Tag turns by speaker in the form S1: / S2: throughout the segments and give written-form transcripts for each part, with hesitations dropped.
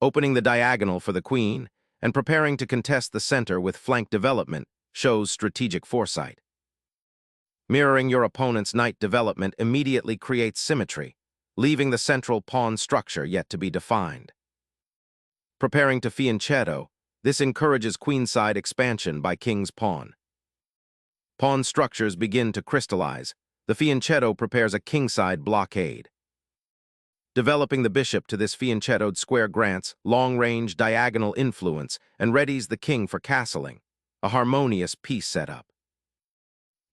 S1: Opening the diagonal for the queen and preparing to contest the center with flank development shows strategic foresight. Mirroring your opponent's knight development immediately creates symmetry, leaving the central pawn structure yet to be defined. Preparing to fianchetto, this encourages queenside expansion by king's pawn. Pawn structures begin to crystallize. The fianchetto prepares a kingside blockade. Developing the bishop to this fianchettoed square grants long-range diagonal influence and readies the king for castling, a harmonious piece setup.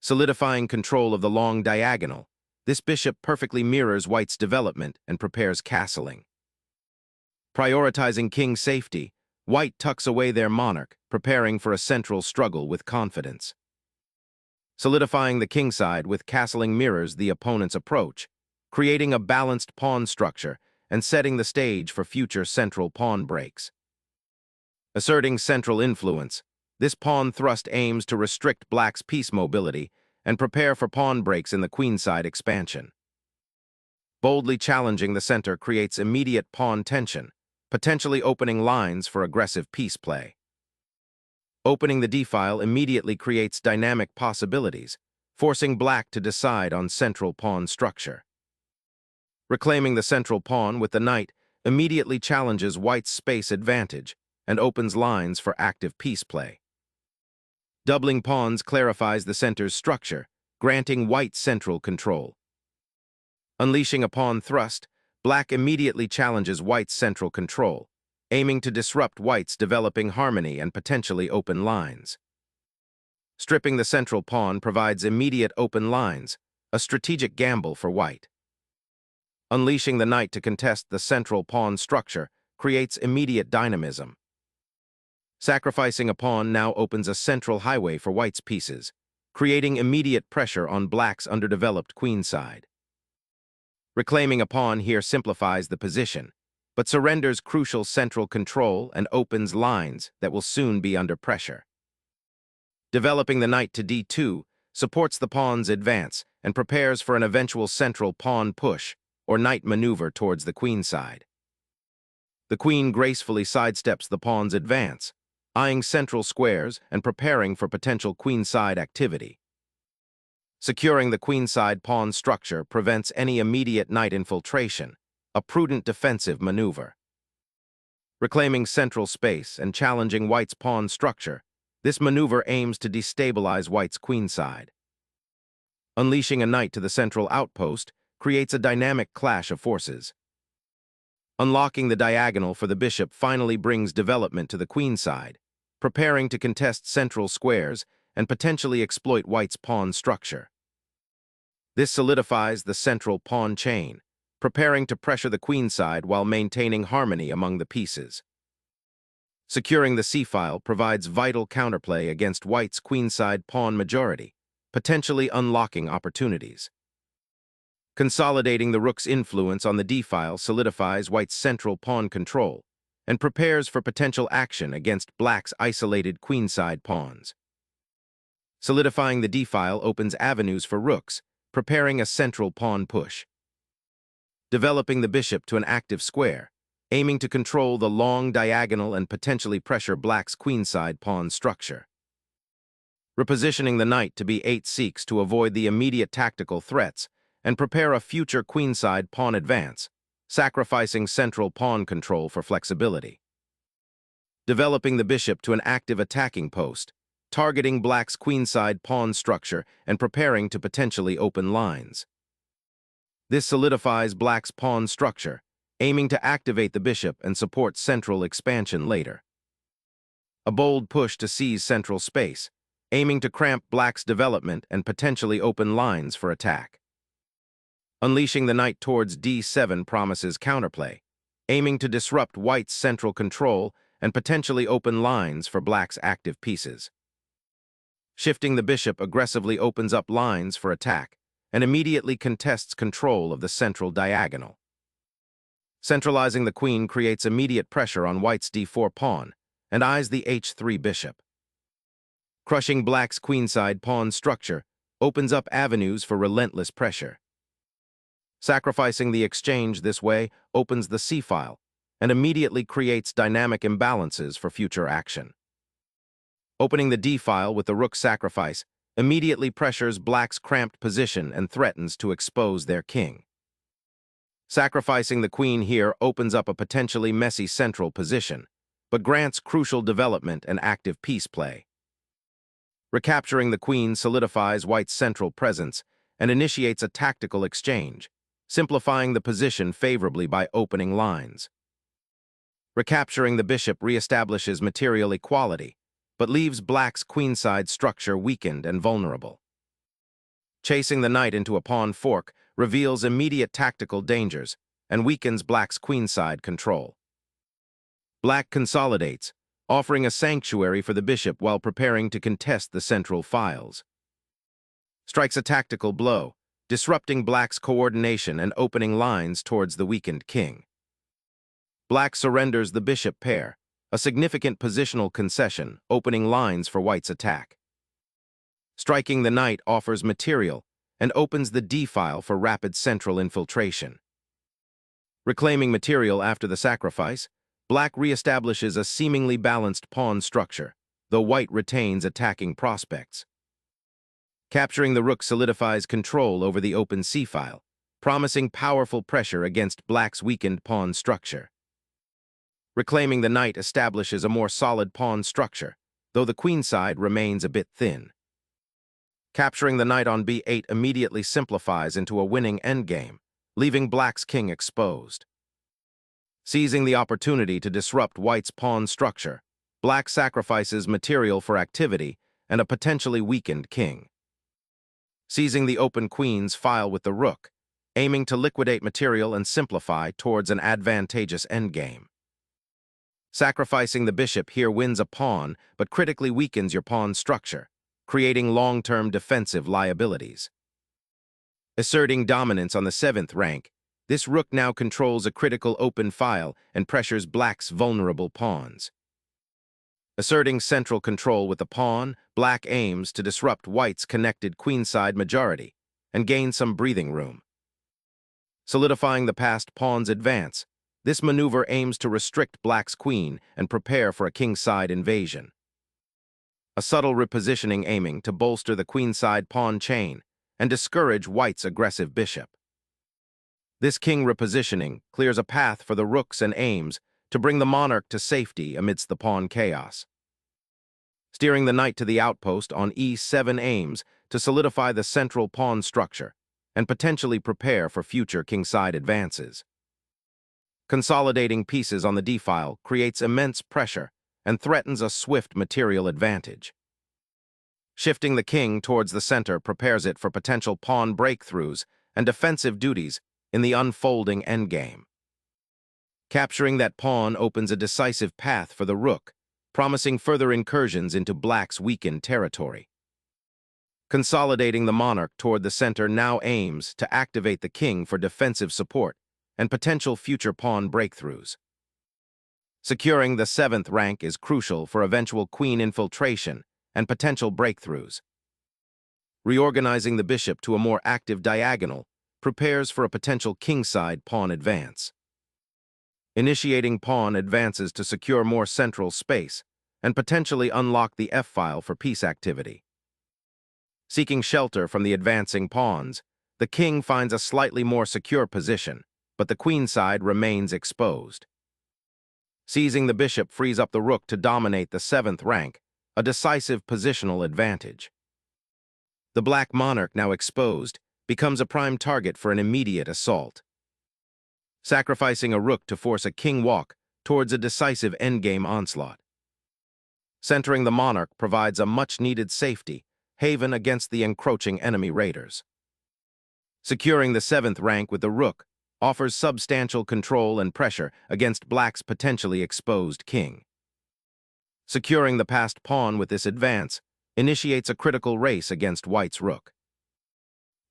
S1: Solidifying control of the long diagonal, this bishop perfectly mirrors white's development and prepares castling. Prioritizing king safety, white tucks away their monarch, preparing for a central struggle with confidence. Solidifying the kingside with castling mirrors the opponent's approach, creating a balanced pawn structure and setting the stage for future central pawn breaks. Asserting central influence, this pawn thrust aims to restrict black's piece mobility and prepare for pawn breaks in the queenside expansion. Boldly challenging the center creates immediate pawn tension, potentially opening lines for aggressive piece play. Opening the d-file immediately creates dynamic possibilities, forcing black to decide on central pawn structure. Reclaiming the central pawn with the knight immediately challenges white's space advantage and opens lines for active piece play. Doubling pawns clarifies the center's structure, granting white central control. Unleashing a pawn thrust, black immediately challenges white's central control, aiming to disrupt white's developing harmony and potentially open lines. Stripping the central pawn provides immediate open lines, a strategic gamble for white. Unleashing the knight to contest the central pawn structure creates immediate dynamism. Sacrificing a pawn now opens a central highway for white's pieces, creating immediate pressure on black's underdeveloped queenside. Reclaiming a pawn here simplifies the position, but surrenders crucial central control and opens lines that will soon be under pressure. Developing the knight to d2 supports the pawn's advance and prepares for an eventual central pawn push or knight maneuver towards the queenside. The queen gracefully sidesteps the pawn's advance, eyeing central squares and preparing for potential queenside activity. Securing the queenside pawn structure prevents any immediate knight infiltration, a prudent defensive maneuver. Reclaiming central space and challenging white's pawn structure, this maneuver aims to destabilize white's queenside. Unleashing a knight to the central outpost creates a dynamic clash of forces. Unlocking the diagonal for the bishop finally brings development to the queenside, preparing to contest central squares and potentially exploit white's pawn structure. This solidifies the central pawn chain, preparing to pressure the queenside while maintaining harmony among the pieces. Securing the c-file provides vital counterplay against white's queenside pawn majority, potentially unlocking opportunities. Consolidating the rook's influence on the d-file solidifies white's central pawn control and prepares for potential action against black's isolated queenside pawns. Solidifying the d-file opens avenues for rooks, preparing a central pawn push. Developing the bishop to an active square, aiming to control the long diagonal and potentially pressure black's queenside pawn structure. Repositioning the knight to b8 seeks to avoid the immediate tactical threats and prepare a future queenside pawn advance, sacrificing central pawn control for flexibility. Developing the bishop to an active attacking post, targeting black's queenside pawn structure and preparing to potentially open lines. This solidifies black's pawn structure, aiming to activate the bishop and support central expansion later. A bold push to seize central space, aiming to cramp black's development and potentially open lines for attack. Unleashing the knight towards d7 promises counterplay, aiming to disrupt white's central control and potentially open lines for black's active pieces. Shifting the bishop aggressively opens up lines for attack and immediately contests control of the central diagonal. Centralizing the queen creates immediate pressure on white's d4 pawn and eyes the h3 bishop. Crushing black's queenside pawn structure opens up avenues for relentless pressure. Sacrificing the exchange this way opens the c-file, and immediately creates dynamic imbalances for future action. Opening the d-file with the rook sacrifice immediately pressures black's cramped position and threatens to expose their king. Sacrificing the queen here opens up a potentially messy central position, but grants crucial development and active piece play. Recapturing the queen solidifies white's central presence and initiates a tactical exchange, simplifying the position favorably by opening lines. Recapturing the bishop reestablishes material equality, but leaves black's queenside structure weakened and vulnerable. Chasing the knight into a pawn fork reveals immediate tactical dangers and weakens black's queenside control. Black consolidates, offering a sanctuary for the bishop while preparing to contest the central files. Strikes a tactical blow, disrupting black's coordination and opening lines towards the weakened king. Black surrenders the bishop pair, a significant positional concession, opening lines for white's attack. Striking the knight offers material and opens the d-file for rapid central infiltration. Reclaiming material after the sacrifice, black reestablishes a seemingly balanced pawn structure, though white retains attacking prospects. Capturing the rook solidifies control over the open c-file, promising powerful pressure against black's weakened pawn structure. Reclaiming the knight establishes a more solid pawn structure, though the queenside remains a bit thin. Capturing the knight on b8 immediately simplifies into a winning endgame, leaving black's king exposed. Seizing the opportunity to disrupt white's pawn structure, black sacrifices material for activity and a potentially weakened king. Seizing the open queen's file with the rook, aiming to liquidate material and simplify towards an advantageous endgame. Sacrificing the bishop here wins a pawn, but critically weakens your pawn structure, creating long-term defensive liabilities. Asserting dominance on the 7th rank, this rook now controls a critical open file and pressures black's vulnerable pawns. Asserting central control with the pawn, black aims to disrupt white's connected queenside majority and gain some breathing room. Solidifying the passed pawn's advance, this maneuver aims to restrict black's queen and prepare for a kingside invasion. A subtle repositioning aiming to bolster the queenside pawn chain and discourage white's aggressive bishop. This king repositioning clears a path for the rooks and aims to bring the monarch to safety amidst the pawn chaos. Steering the knight to the outpost on e7 aims to solidify the central pawn structure and potentially prepare for future kingside advances. Consolidating pieces on the d-file creates immense pressure and threatens a swift material advantage. Shifting the king towards the center prepares it for potential pawn breakthroughs and defensive duties in the unfolding endgame. Capturing that pawn opens a decisive path for the rook, promising further incursions into black's weakened territory. Consolidating the monarch toward the center now aims to activate the king for defensive support and potential future pawn breakthroughs. Securing the 7th rank is crucial for eventual queen infiltration and potential breakthroughs. Reorganizing the bishop to a more active diagonal prepares for a potential kingside pawn advance. Initiating pawn advances to secure more central space and potentially unlock the f-file for piece activity. Seeking shelter from the advancing pawns, the king finds a slightly more secure position, but the queenside remains exposed. Seizing the bishop frees up the rook to dominate the 7th rank, a decisive positional advantage. The black monarch, now exposed, becomes a prime target for an immediate assault. Sacrificing a rook to force a king walk towards a decisive endgame onslaught. Centering the monarch provides a much-needed safety haven against the encroaching enemy raiders. Securing the 7th rank with the rook offers substantial control and pressure against black's potentially exposed king. Securing the passed pawn with this advance initiates a critical race against white's rook.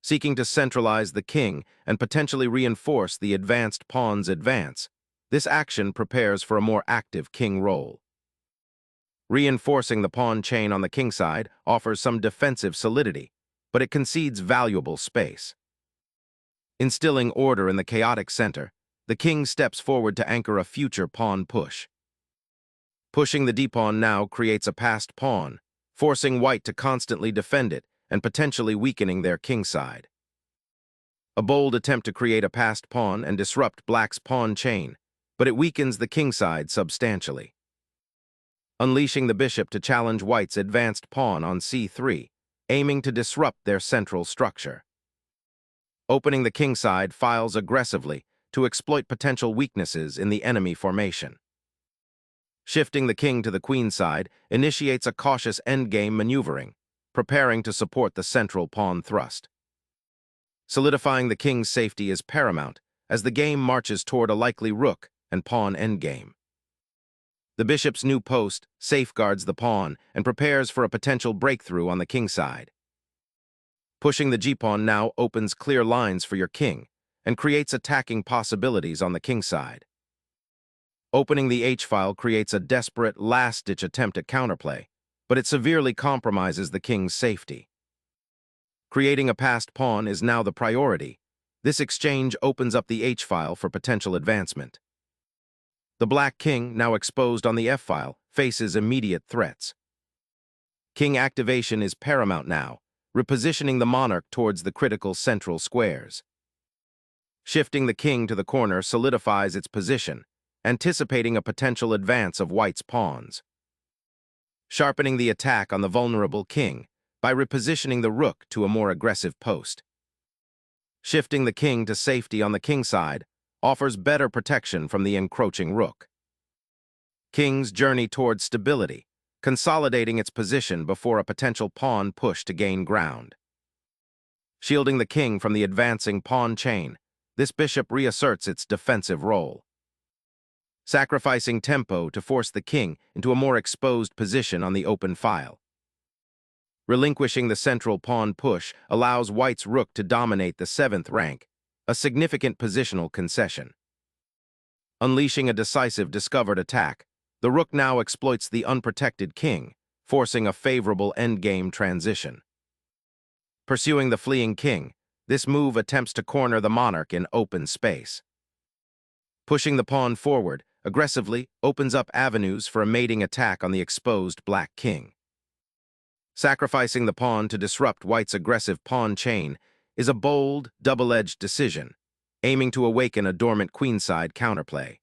S1: Seeking to centralize the king and potentially reinforce the advanced pawn's advance, this action prepares for a more active king role. Reinforcing the pawn chain on the kingside offers some defensive solidity, but it concedes valuable space. Instilling order in the chaotic center, the king steps forward to anchor a future pawn push. Pushing the d-pawn now creates a passed pawn, forcing white to constantly defend it and potentially weakening their kingside. A bold attempt to create a passed pawn and disrupt black's pawn chain, but it weakens the kingside substantially. Unleashing the bishop to challenge white's advanced pawn on c3, aiming to disrupt their central structure. Opening the kingside files aggressively to exploit potential weaknesses in the enemy formation. Shifting the king to the queenside initiates a cautious endgame maneuvering, preparing to support the central pawn thrust. Solidifying the king's safety is paramount as the game marches toward a likely rook and pawn endgame. The bishop's new post safeguards the pawn and prepares for a potential breakthrough on the kingside. Pushing the g-pawn now opens clear lines for your king and creates attacking possibilities on the kingside. Opening the h-file creates a desperate, last-ditch attempt at counterplay, but it severely compromises the king's safety. Creating a passed pawn is now the priority. This exchange opens up the h-file for potential advancement. The black king, now exposed on the f-file, faces immediate threats. King activation is paramount now, repositioning the monarch towards the critical central squares. Shifting the king to the corner solidifies its position, anticipating a potential advance of white's pawns. Sharpening the attack on the vulnerable king by repositioning the rook to a more aggressive post. Shifting the king to safety on the kingside offers better protection from the encroaching rook. King's journey towards stability, consolidating its position before a potential pawn push to gain ground. Shielding the king from the advancing pawn chain, this bishop reasserts its defensive role. Sacrificing tempo to force the king into a more exposed position on the open file. Relinquishing the central pawn push allows white's rook to dominate the 7th rank, a significant positional concession. Unleashing a decisive discovered attack, the rook now exploits the unprotected king, forcing a favorable endgame transition. Pursuing the fleeing king, this move attempts to corner the monarch in open space. Pushing the pawn forward aggressively opens up avenues for a mating attack on the exposed black king. Sacrificing the pawn to disrupt white's aggressive pawn chain is a bold, double-edged decision, aiming to awaken a dormant queenside counterplay.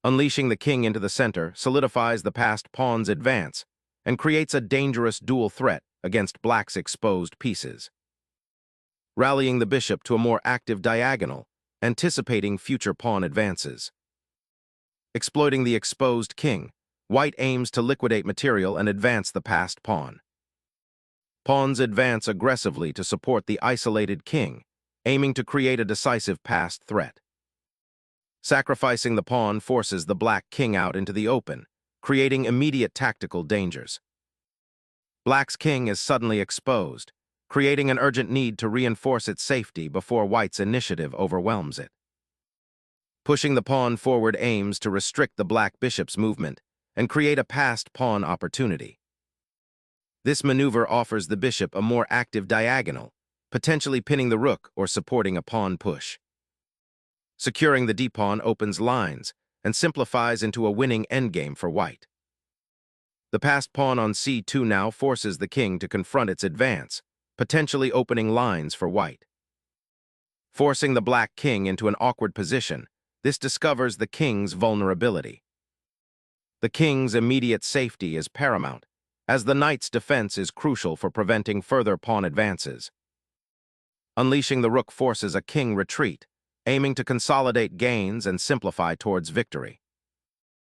S1: Unleashing the king into the center solidifies the passed pawn's advance and creates a dangerous dual threat against black's exposed pieces. Rallying the bishop to a more active diagonal, anticipating future pawn advances. Exploiting the exposed king, white aims to liquidate material and advance the passed pawn. Pawns advance aggressively to support the isolated king, aiming to create a decisive passed threat. Sacrificing the pawn forces the black king out into the open, creating immediate tactical dangers. Black's king is suddenly exposed, creating an urgent need to reinforce its safety before white's initiative overwhelms it. Pushing the pawn forward aims to restrict the black bishop's movement and create a passed pawn opportunity. This maneuver offers the bishop a more active diagonal, potentially pinning the rook or supporting a pawn push. Securing the d-pawn opens lines and simplifies into a winning endgame for white. The passed pawn on c2 now forces the king to confront its advance, potentially opening lines for white. Forcing the black king into an awkward position, this discovers the king's vulnerability. The king's immediate safety is paramount, as the knight's defense is crucial for preventing further pawn advances. Unleashing the rook forces a king retreat, aiming to consolidate gains and simplify towards victory.